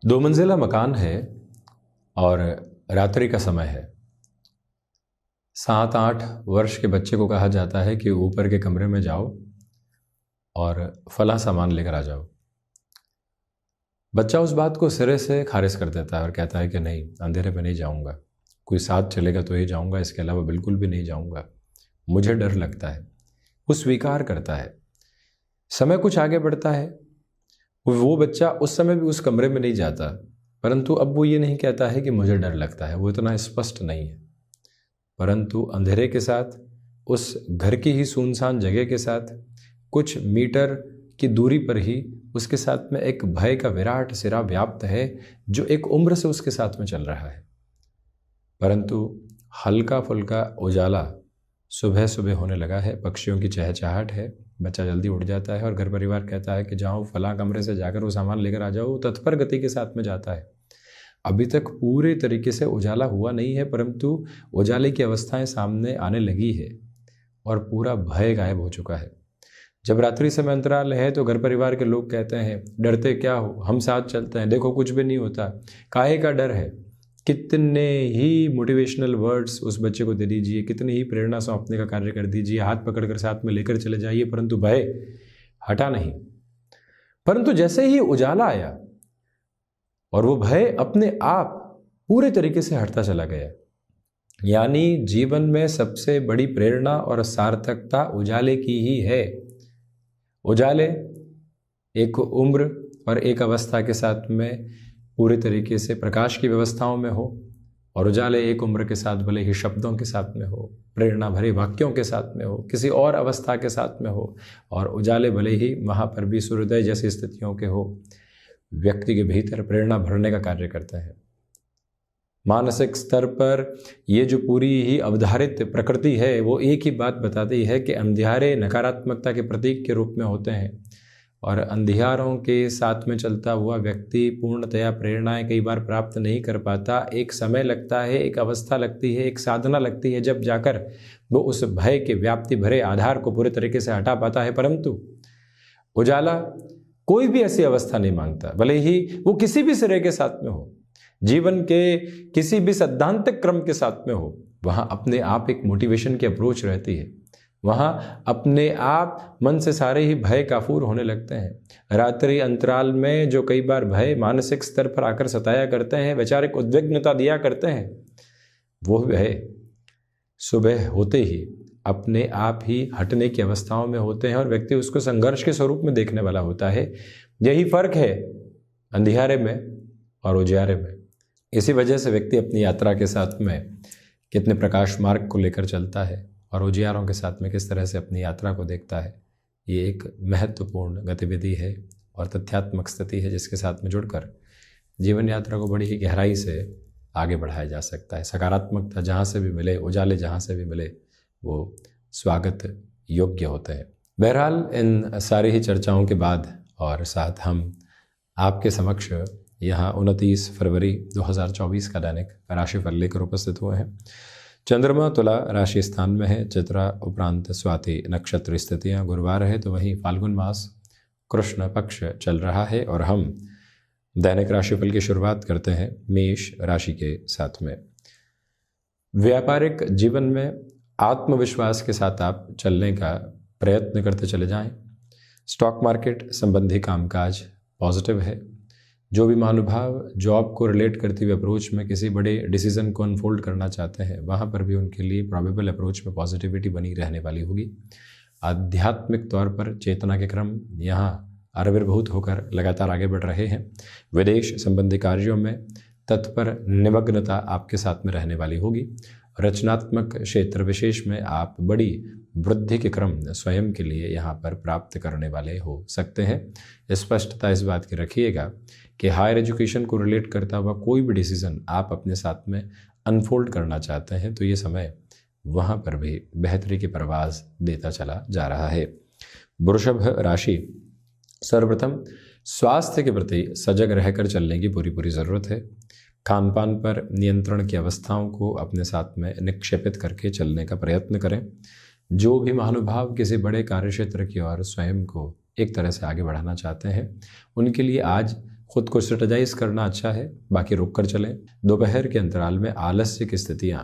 दो मंजिला मकान है और रात्रि का समय है। 7-8 वर्ष के बच्चे को कहा जाता है कि ऊपर के कमरे में जाओ और फला सामान लेकर आ जाओ। बच्चा उस बात को सिरे से खारिज कर देता है और कहता है कि नहीं, अंधेरे में नहीं जाऊंगा, कोई साथ चलेगा तो ही जाऊंगा, इसके अलावा बिल्कुल भी नहीं जाऊंगा, मुझे डर लगता है। वो स्वीकार करता है। समय कुछ आगे बढ़ता है, वो बच्चा उस समय भी उस कमरे में नहीं जाता, परंतु अब वो ये नहीं कहता है कि मुझे डर लगता है, वो इतना स्पष्ट नहीं है। परंतु अंधेरे के साथ, उस घर की ही सुनसान जगह के साथ, कुछ मीटर की दूरी पर ही उसके साथ में एक भय का विराट सिरा व्याप्त है, जो एक उम्र से उसके साथ में चल रहा है। परंतु हल्का फुल्का उजाला सुबह सुबह होने लगा है, पक्षियों की चहचहाहट है, बच्चा जल्दी उठ जाता है और घर परिवार कहता है कि जाओ फलां कमरे से जाकर वो सामान लेकर आ जाओ। तत्पर गति के साथ में जाता है। अभी तक पूरे तरीके से उजाला हुआ नहीं है, परंतु उजाले की अवस्थाएं सामने आने लगी है और पूरा भय गायब हो चुका है। जब रात्रि समय अंतराल है तो घर परिवार के लोग कहते हैं, डरते क्या हो, हम साथ चलते हैं, देखो कुछ भी नहीं होता, काहे का डर है। कितने ही मोटिवेशनल वर्ड्स उस बच्चे को दे दीजिए, कितनी ही प्रेरणा सौंपने का कार्य कर दीजिए, हाथ पकड़कर साथ में लेकर चले जाइए, परंतु भय हटा नहीं। परंतु जैसे ही उजाला आया और वो भय अपने आप पूरे तरीके से हटता चला गया। यानी जीवन में सबसे बड़ी प्रेरणा और सार्थकता उजाले की ही है। उजाले एक उम्र और एक अवस्था के साथ में पूरे तरीके से प्रकाश की व्यवस्थाओं में हो, और उजाले एक उम्र के साथ भले ही शब्दों के साथ में हो, प्रेरणा भरे वाक्यों के साथ में हो, किसी और अवस्था के साथ में हो, और उजाले भले ही वहाँ पर भी सूर्योदय जैसी स्थितियों के हो, व्यक्ति के भीतर प्रेरणा भरने का कार्य करते हैं। मानसिक स्तर पर ये जो पूरी ही अवधारित प्रकृति है, वो एक ही बात बताती है कि अंधियारे नकारात्मकता के प्रतीक के रूप में होते हैं, और अंधियारों के साथ में चलता हुआ व्यक्ति पूर्णतया प्रेरणाएं कई बार प्राप्त नहीं कर पाता। एक समय लगता है, एक अवस्था लगती है, एक साधना लगती है, जब जाकर वो उस भय के व्याप्ति भरे आधार को पूरे तरीके से हटा पाता है। परंतु उजाला कोई भी ऐसी अवस्था नहीं मांगता, भले ही वो किसी भी सिरे के साथ में हो, जीवन के किसी भी सैद्धांतिक क्रम के साथ में हो। वहाँ अपने आप एक मोटिवेशन की अप्रोच रहती है। वहाँ अपने आप मन से सारे ही भय काफूर होने लगते हैं। रात्रि अंतराल में जो कई बार भय मानसिक स्तर पर आकर सताया करते हैं, वैचारिक उद्विग्नता दिया करते हैं, वो भय सुबह होते ही अपने आप ही हटने की अवस्थाओं में होते हैं और व्यक्ति उसको संघर्ष के स्वरूप में देखने वाला होता है। यही फर्क है अंधियारे में और उजियारे में। इसी वजह से व्यक्ति अपनी यात्रा के साथ में कितने प्रकाश मार्ग को लेकर चलता है और उजियारों के साथ में किस तरह से अपनी यात्रा को देखता है। ये एक महत्वपूर्ण गतिविधि है और तथ्यात्मक स्थिति है, जिसके साथ में जुड़कर जीवन यात्रा को बड़ी ही गहराई से आगे बढ़ाया जा सकता है। सकारात्मकता जहाँ से भी मिले, उजाले जहाँ से भी मिले, वो स्वागत योग्य होते हैं। बहरहाल इन सारी ही चर्चाओं के बाद और साथ हम आपके समक्ष यहाँ 29 फरवरी 2024 का दैनिक राशिफल लेकर उपस्थित हुए हैं। चंद्रमा तुला राशि स्थान में है, चित्रा उपरांत स्वाति नक्षत्र स्थितियाँ गुरुवार है, तो वहीं फाल्गुन मास कृष्ण पक्ष चल रहा है और हम दैनिक राशिफल की शुरुआत करते हैं मेष राशि के साथ में। व्यापारिक जीवन में आत्मविश्वास के साथ आप चलने का प्रयत्न करते चले जाएं। स्टॉक मार्केट संबंधी कामकाज पॉजिटिव है। जो भी महानुभाव जॉब को रिलेट करती हुई अप्रोच में किसी बड़े डिसीजन को अनफोल्ड करना चाहते हैं, वहाँ पर भी उनके लिए प्रोबेबल अप्रोच में पॉजिटिविटी बनी रहने वाली होगी। आध्यात्मिक तौर पर चेतना के क्रम यहाँ आविर्भूत होकर लगातार आगे बढ़ रहे हैं। विदेश संबंधी कार्यों में तत्पर निमग्नता आपके साथ में रहने वाली होगी। रचनात्मक क्षेत्र विशेष में आप बड़ी वृद्धि के क्रम स्वयं के लिए यहाँ पर प्राप्त करने वाले हो सकते हैं। स्पष्टता इस बात की रखिएगा कि हायर एजुकेशन को रिलेट करता हुआ कोई भी डिसीजन आप अपने साथ में अनफोल्ड करना चाहते हैं, तो ये समय वहाँ पर भी बेहतरी की परवाज देता चला जा रहा है। वृषभ राशि, सर्वप्रथम स्वास्थ्य के प्रति सजग रहकर चलने की पूरी ज़रूरत है। खान पान पर नियंत्रण की अवस्थाओं को अपने साथ में निक्षेपित करके चलने का प्रयत्न करें। जो भी महानुभाव किसी बड़े कार्यक्षेत्र की ओर स्वयं को एक तरह से आगे बढ़ाना चाहते हैं, उनके लिए आज खुद को स्ट्रेटजाइज करना अच्छा है, बाकी रुक कर चलें। दोपहर के अंतराल में आलस्य की स्थितियाँ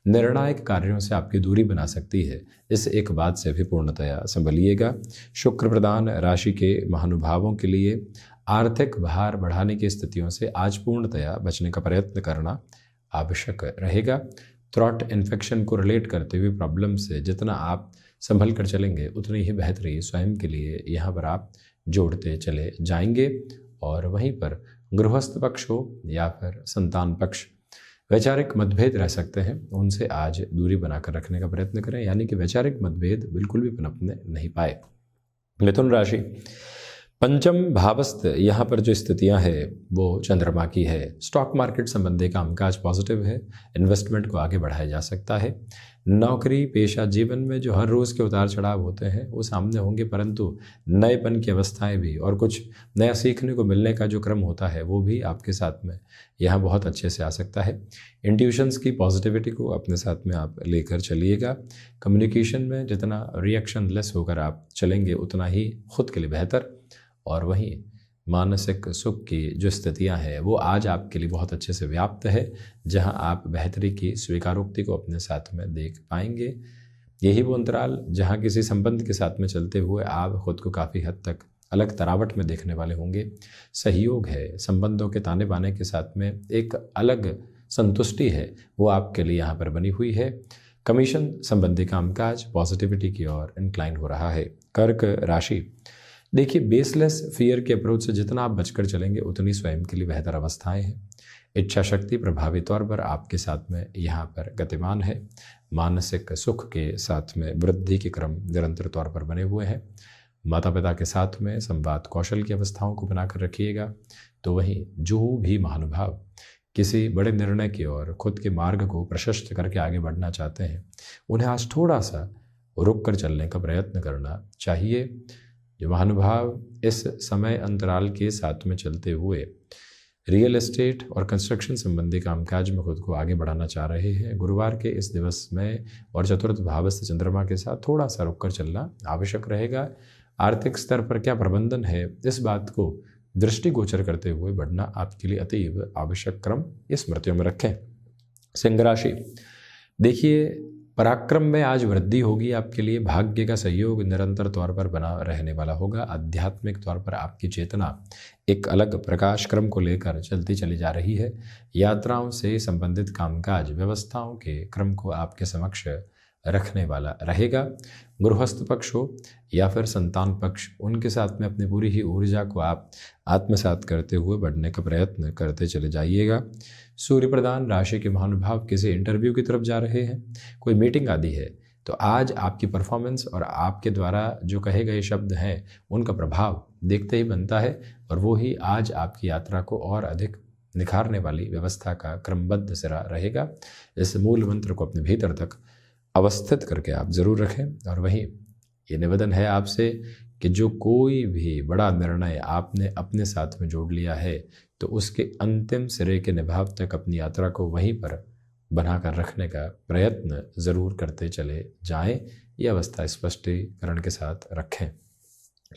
निर्णायक कार्यों से आपकी दूरी बना सकती है, इस एक बात से भी पूर्णतया संभलिएगा। शुक्र प्रधान राशि के महानुभावों के लिए आर्थिक भार बढ़ाने की स्थितियों से आज पूर्णतया बचने का प्रयत्न करना आवश्यक रहेगा। थ्रोट इन्फेक्शन को रिलेट करते हुए प्रॉब्लम से जितना आप संभल कर चलेंगे उतनी ही बेहतरी स्वयं के लिए यहाँ पर आप जोड़ते चले जाएंगे। और वहीं पर गृहस्थ पक्ष हो या फिर संतान पक्ष, वैचारिक मतभेद रह सकते हैं, उनसे आज दूरी बनाकर रखने का प्रयत्न करें, यानी कि वैचारिक मतभेद बिल्कुल भी पनपने नहीं पाए। मिथुन राशि, पंचम भावस्थ यहाँ पर जो स्थितियाँ हैं वो चंद्रमा की है। स्टॉक मार्केट संबंधी कामकाज पॉजिटिव है, इन्वेस्टमेंट को आगे बढ़ाया जा सकता है। नौकरी पेशा जीवन में जो हर रोज़ के उतार चढ़ाव होते हैं वो सामने होंगे, परंतु नएपन की अवस्थाएं भी और कुछ नया सीखने को मिलने का जो क्रम होता है वो भी आपके साथ में यहाँ बहुत अच्छे से आ सकता है। इंट्यूशंस की पॉजिटिविटी को अपने साथ में आप लेकर चलिएगा। कम्युनिकेशन में जितना रिएक्शन लेस होकर आप चलेंगे उतना ही खुद के लिए बेहतर। और वहीं मानसिक सुख की जो स्थितियां हैं वो आज आपके लिए बहुत अच्छे से व्याप्त है, जहां आप बेहतरी की स्वीकारोक्ति को अपने साथ में देख पाएंगे। यही वो अंतराल जहां किसी संबंध के साथ में चलते हुए आप खुद को काफ़ी हद तक अलग तरावट में देखने वाले होंगे। सहयोग है, संबंधों के ताने बाने के साथ में एक अलग संतुष्टि है वो आपके लिए यहाँ पर बनी हुई है। कमीशन संबंधी कामकाज पॉजिटिविटी की ओर इंक्लाइन हो रहा है। कर्क राशि, देखिए बेसलेस फियर के अप्रोच से जितना आप बचकर चलेंगे उतनी स्वयं के लिए बेहतर अवस्थाएं हैं। इच्छा शक्ति प्रभावी तौर पर आपके साथ में यहाँ पर गतिमान है। मानसिक सुख के साथ में वृद्धि के क्रम निरंतर तौर पर बने हुए हैं। माता पिता के साथ में संवाद कौशल की अवस्थाओं को बनाकर रखिएगा। तो वहीं जो भी महानुभाव किसी बड़े निर्णय की ओर खुद के मार्ग को प्रशस्त करके आगे बढ़ना चाहते हैं, उन्हें आज थोड़ा सा रुक कर चलने का प्रयत्न करना चाहिए। जो महानुभाव इस समय अंतराल के साथ में चलते हुए रियल एस्टेट और कंस्ट्रक्शन संबंधी कामकाज में खुद को आगे बढ़ाना चाह रहे हैं, गुरुवार के इस दिवस में और चतुर्थ भावस्थ चंद्रमा के साथ थोड़ा सा रुक कर चलना आवश्यक रहेगा। आर्थिक स्तर पर क्या प्रबंधन है, इस बात को दृष्टिगोचर करते हुए बढ़ना आपके लिए अतीव आवश्यक क्रम स्मृतियों में रखें। सिंह राशि, देखिए पराक्रम में आज वृद्धि होगी आपके लिए। भाग्य का सहयोग निरंतर तौर पर बना रहने वाला होगा। आध्यात्मिक तौर पर आपकी चेतना एक अलग प्रकाश क्रम को लेकर चलती चली जा रही है। यात्राओं से संबंधित कामकाज व्यवस्थाओं के क्रम को आपके समक्ष रखने वाला रहेगा। गृहस्थ पक्ष हो या फिर संतान पक्ष, उनके साथ में अपनी पूरी ही ऊर्जा को आप आत्मसात करते हुए बढ़ने का प्रयत्न करते चले जाइएगा। सूर्य प्रधान राशि के महानुभाव किसी इंटरव्यू की तरफ जा रहे हैं, कोई मीटिंग आदि है, तो आज आपकी परफॉर्मेंस और आपके द्वारा जो कहे गए शब्द हैं उनका प्रभाव देखते ही बनता है, और वो ही आज आपकी यात्रा को और अधिक निखारने वाली व्यवस्था का क्रमबद्ध सिरा रहेगा। इस मूल मंत्र को अपने भीतर तक अवस्थित करके आप जरूर रखें। और वहीं ये निवेदन है आपसे कि जो कोई भी बड़ा निर्णय आपने अपने साथ में जोड़ लिया है तो उसके अंतिम सिरे के निभाव तक अपनी यात्रा को वहीं पर बनाकर रखने का प्रयत्न ज़रूर करते चले जाएं। ये अवस्था स्पष्टीकरण के साथ रखें।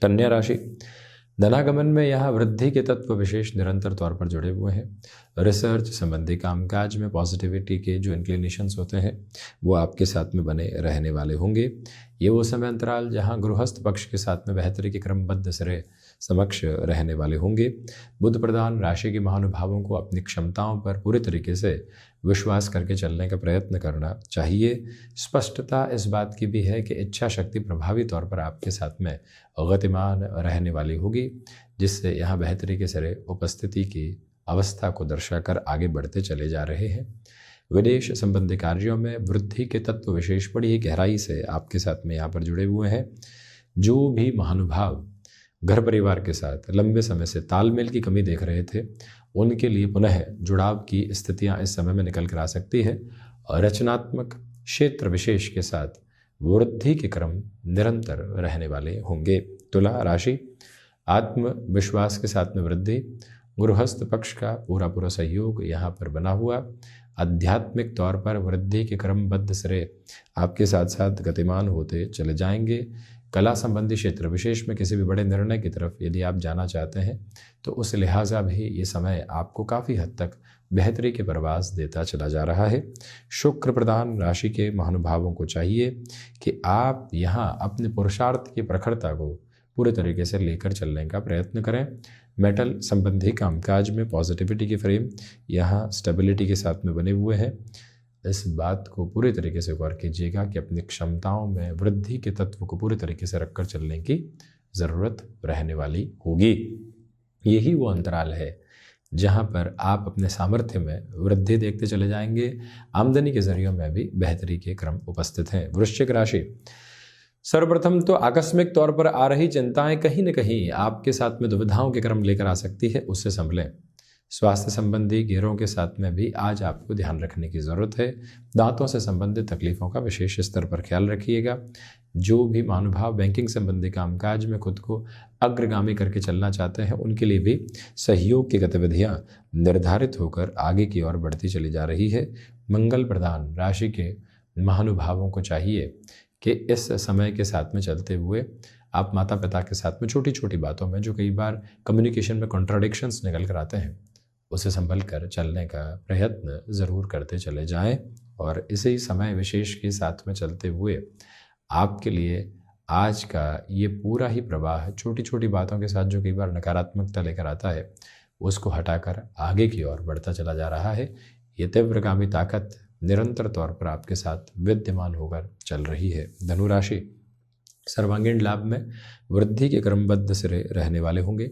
कन्या राशि, धनागमन में यहाँ वृद्धि के तत्व विशेष निरंतर तौर पर जुड़े हुए हैं। रिसर्च संबंधी कामकाज में पॉजिटिविटी के जो इंक्लिनेशंस होते हैं वो आपके साथ में बने रहने वाले होंगे। ये वो समय अंतराल जहाँ गृहस्थ पक्ष के साथ में बेहतरी के क्रमबद्ध सिरे समक्ष रहने वाले होंगे। बुध प्रधान राशि के महानुभावों को अपनी क्षमताओं पर पूरे तरीके से विश्वास करके चलने का प्रयत्न करना चाहिए। स्पष्टता इस बात की भी है कि इच्छा शक्ति प्रभावी तौर पर आपके साथ में गतिमान रहने वाली होगी, जिससे यहाँ बेहतरी के सिरे उपस्थिति की अवस्था को दर्शाकर आगे बढ़ते चले जा रहे हैं। विदेश संबंधी कार्यों में वृद्धि के तत्व विशेष बड़ी ही गहराई से आपके साथ में यहाँ पर जुड़े हुए हैं। जो भी महानुभाव घर परिवार के साथ लंबे समय से तालमेल की कमी देख रहे थे, उनके लिए पुनः जुड़ाव की स्थितियां इस समय में निकल कर आ सकती है। और रचनात्मक क्षेत्र विशेष के साथ वृद्धि के क्रम निरंतर रहने वाले होंगे। तुला राशि, आत्मविश्वास के साथ में वृद्धि, गृहस्थ पक्ष का पूरा सहयोग यहाँ पर बना हुआ। आध्यात्मिक तौर पर वृद्धि के क्रमबद्ध सिरे आपके साथ साथ गतिमान होते चले जाएंगे। कला संबंधी क्षेत्र विशेष में किसी भी बड़े निर्णय की तरफ यदि आप जाना चाहते हैं तो उस लिहाजा भी ये समय आपको काफ़ी हद तक बेहतरी के प्रवास देता चला जा रहा है। शुक्र प्रधान राशि के महानुभावों को चाहिए कि आप यहाँ अपने पुरुषार्थ की प्रखरता को पूरे तरीके से लेकर चलने का प्रयत्न करें। मेटल संबंधी कामकाज में पॉजिटिविटी के फ्रेम यहाँ स्टेबिलिटी के साथ में बने हुए हैं। इस बात को पूरे तरीके से गौर कीजिएगा कि अपनी क्षमताओं में वृद्धि के तत्व को पूरे तरीके से रखकर चलने की ज़रूरत रहने वाली होगी। यही वो अंतराल है जहाँ पर आप अपने सामर्थ्य में वृद्धि देखते चले जाएंगे। आमदनी के जरियों में भी बेहतरी के क्रम उपस्थित हैं। वृश्चिक राशि, सर्वप्रथम तो आकस्मिक तौर पर आ रही चिंताएं कहीं न कहीं आपके साथ में दुविधाओं के क्रम लेकर आ सकती है, उससे संभलें। स्वास्थ्य संबंधी घेरों के साथ में भी आज आपको ध्यान रखने की ज़रूरत है। दांतों से संबंधित तकलीफ़ों का विशेष स्तर पर ख्याल रखिएगा। जो भी महानुभाव बैंकिंग संबंधी कामकाज में खुद को अग्रगामी करके चलना चाहते हैं उनके लिए भी सहयोग की गतिविधियां निर्धारित होकर आगे की ओर बढ़ती चली जा रही है। मंगल प्रधान राशि के महानुभावों को चाहिए कि इस समय के साथ में चलते हुए आप माता पिता के साथ में छोटी छोटी बातों में जो कई बार कम्युनिकेशन में कॉन्ट्राडिक्शंस निकल कर आते हैं उसे संभल कर चलने का प्रयत्न ज़रूर करते चले जाएं। और इसी समय विशेष के साथ में चलते हुए आपके लिए आज का ये पूरा ही प्रवाह छोटी छोटी बातों के साथ जो कई बार नकारात्मकता लेकर आता है उसको हटाकर आगे की ओर बढ़ता चला जा रहा है। ये तीव्रगामी ताकत निरंतर तौर पर आपके साथ विद्यमान होकर चल रही है। धनु राशि, सर्वांगीण लाभ में वृद्धि के क्रमबद्ध सिरे रहने वाले होंगे।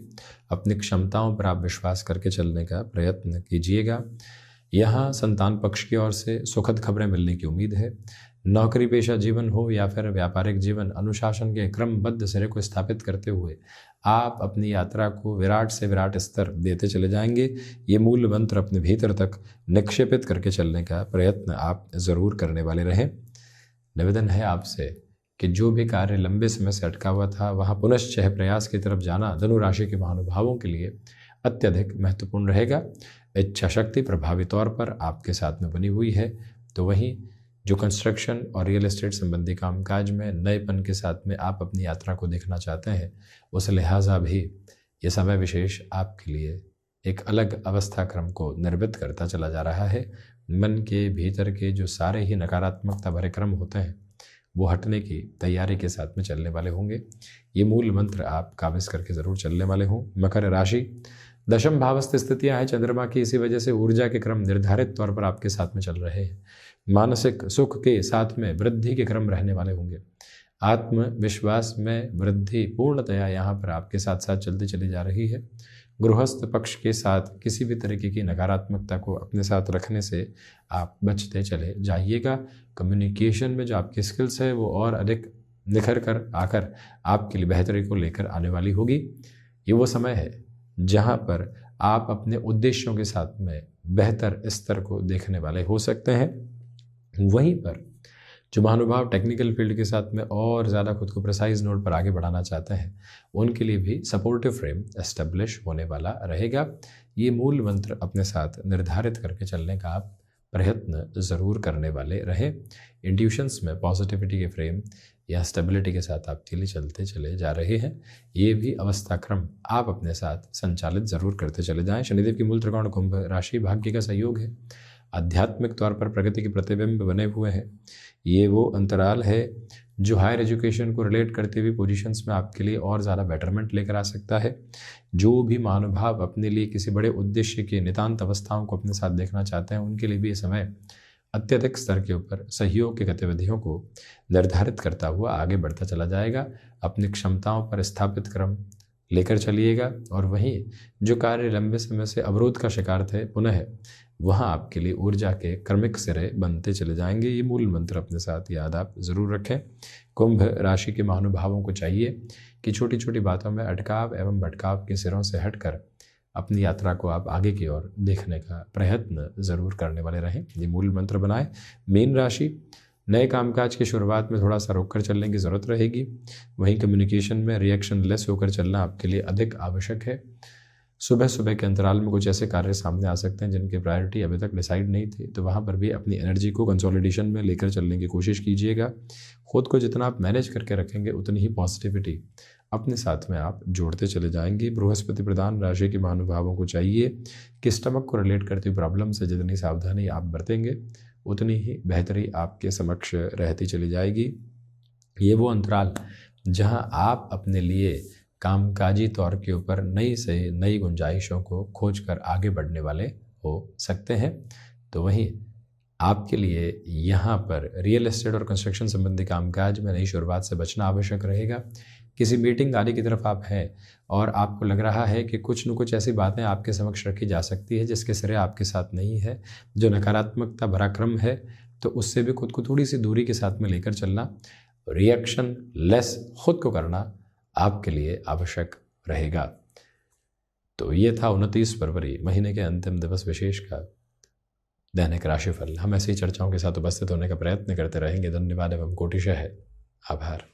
अपनी क्षमताओं पर आप विश्वास करके चलने का प्रयत्न कीजिएगा। यहाँ संतान पक्ष की ओर से सुखद खबरें मिलने की उम्मीद है। नौकरी पेशा जीवन हो या फिर व्यापारिक जीवन, अनुशासन के क्रमबद्ध सिरे को स्थापित करते हुए आप अपनी यात्रा को विराट से विराट स्तर देते चले जाएंगे। ये मूल मंत्र अपने भीतर तक निक्षेपित करके चलने का प्रयत्न आप ज़रूर करने वाले रहें। निवेदन है आपसे कि जो भी कार्य लंबे समय से अटका हुआ था वहाँ पुनश्चः प्रयास की तरफ जाना धनु राशि के महानुभावों के लिए अत्यधिक महत्वपूर्ण रहेगा। इच्छा शक्ति प्रभावी तौर पर आपके साथ में बनी हुई है, तो वहीं जो कंस्ट्रक्शन और रियल एस्टेट संबंधी कामकाज में नएपन के साथ में आप अपनी यात्रा को देखना चाहते हैं उस लिहाजा भी ये समय विशेष आपके लिए एक अलग अवस्था क्रम को निर्मित करता चला जा रहा है। मन के भीतर के जो सारे ही नकारात्मकता भरे क्रम होते हैं वो हटने की तैयारी के साथ में चलने वाले होंगे। ये मूल मंत्र आप काबिज करके ज़रूर चलने वाले हों। मकर राशि, दशम भावस्थ स्थितियां हैं चंद्रमा की, इसी वजह से ऊर्जा के क्रम निर्धारित तौर पर आपके साथ में चल रहे हैं। मानसिक सुख के साथ में वृद्धि के क्रम रहने वाले होंगे। आत्मविश्वास में वृद्धि पूर्णतया यहाँ पर आपके साथ साथ चलती चली जा रही है। गृहस्थ पक्ष के साथ किसी भी तरीके की नकारात्मकता को अपने साथ रखने से आप बचते चले जाइएगा। कम्युनिकेशन में जो आपकी स्किल्स है वो और अधिक निखर कर आकर आपके लिए बेहतरी को लेकर आने वाली होगी। ये वो समय है जहाँ पर आप अपने उद्देश्यों के साथ में बेहतर स्तर को देखने वाले हो सकते हैं। वहीं पर जो महानुभाव टेक्निकल फील्ड के साथ में और ज़्यादा खुद को प्रिसाइज नोट पर आगे बढ़ाना चाहते हैं उनके लिए भी सपोर्टिव फ्रेम एस्टेब्लिश होने वाला रहेगा। ये मूल मंत्र अपने साथ निर्धारित करके चलने का आप प्रयत्न ज़रूर करने वाले रहें। इंट्यूशंस में पॉजिटिविटी के फ्रेम या स्टेबिलिटी के साथ आपके लिए चलते चले जा रहे हैं। ये भी अवस्था क्रम आप अपने साथ संचालित ज़रूर करते चले जाएं। शनिदेव की मूल त्रिकोण कुंभ राशि भाग्य का सहयोग है। आध्यात्मिक तौर पर प्रगति के प्रतिबिंब बने हुए हैं। ये वो अंतराल है जो हायर एजुकेशन को रिलेट करते हुए पोजीशंस में आपके लिए और ज़्यादा बेटरमेंट लेकर आ सकता है। जो भी महानुभाव अपने लिए किसी बड़े उद्देश्य के नितांत अवस्थाओं को अपने साथ देखना चाहते हैं उनके लिए भी ये समय अत्यधिक स्तर के ऊपर सहयोग की गतिविधियों को निर्धारित करता हुआ आगे बढ़ता चला जाएगा। अपनी क्षमताओं पर स्थापित क्रम लेकर चलिएगा और वहीं जो कार्य लंबे समय से अवरोध का शिकार थे पुनः वहाँ आपके लिए ऊर्जा के क्रमिक सिरे बनते चले जाएंगे। ये मूल मंत्र अपने साथ याद आप ज़रूर रखें। कुंभ राशि के महानुभावों को चाहिए कि छोटी छोटी बातों में अटकाव एवं भटकाव के सिरों से हटकर अपनी यात्रा को आप आगे की ओर देखने का प्रयत्न ज़रूर करने वाले रहें। ये मूल मंत्र बनाएं। मीन राशि, नए कामकाज की शुरुआत में थोड़ा सा रोक कर चलने की ज़रूरत रहेगी। वहीं कम्युनिकेशन में रिएक्शन लेस होकर चलना आपके लिए अधिक आवश्यक है। सुबह सुबह के अंतराल में कुछ ऐसे कार्य सामने आ सकते हैं जिनकी प्रायोरिटी अभी तक डिसाइड नहीं थी, तो वहाँ पर भी अपनी एनर्जी को कंसोलिडेशन में लेकर चलने की कोशिश कीजिएगा। खुद को जितना आप मैनेज करके रखेंगे उतनी ही पॉजिटिविटी अपने साथ में आप जोड़ते चले जाएंगे। बृहस्पति प्रधान राशि के महानुभावों को चाहिए कि स्टमक को रिलेट करती प्रॉब्लम से जितनी सावधानी आप बरतेंगे उतनी ही बेहतरी आपके समक्ष रहती चली जाएगी। ये वो अंतराल जहां आप अपने लिए कामकाजी तौर के ऊपर नई से नई गुंजाइशों को खोज कर आगे बढ़ने वाले हो सकते हैं। तो वहीं आपके लिए यहाँ पर रियल एस्टेट और कंस्ट्रक्शन संबंधी कामकाज में नई शुरुआत से बचना आवश्यक रहेगा। किसी मीटिंग आदि की तरफ आप हैं और आपको लग रहा है कि कुछ न कुछ ऐसी बातें आपके समक्ष रखी जा सकती है जिसके सिरे आपके साथ नहीं है, जो नकारात्मकता भरा क्रम है, तो उससे भी खुद को थोड़ी सी दूरी के साथ में लेकर चलना, रिएक्शन लेस खुद को करना आपके लिए आवश्यक रहेगा। तो ये था 29 फरवरी महीने के अंतिम दिवस विशेष का दैनिक राशिफल। हम ऐसी चर्चाओं के साथ उपस्थित होने का प्रयत्न करते रहेंगे। धन्यवाद एवं कोटिशः आभार।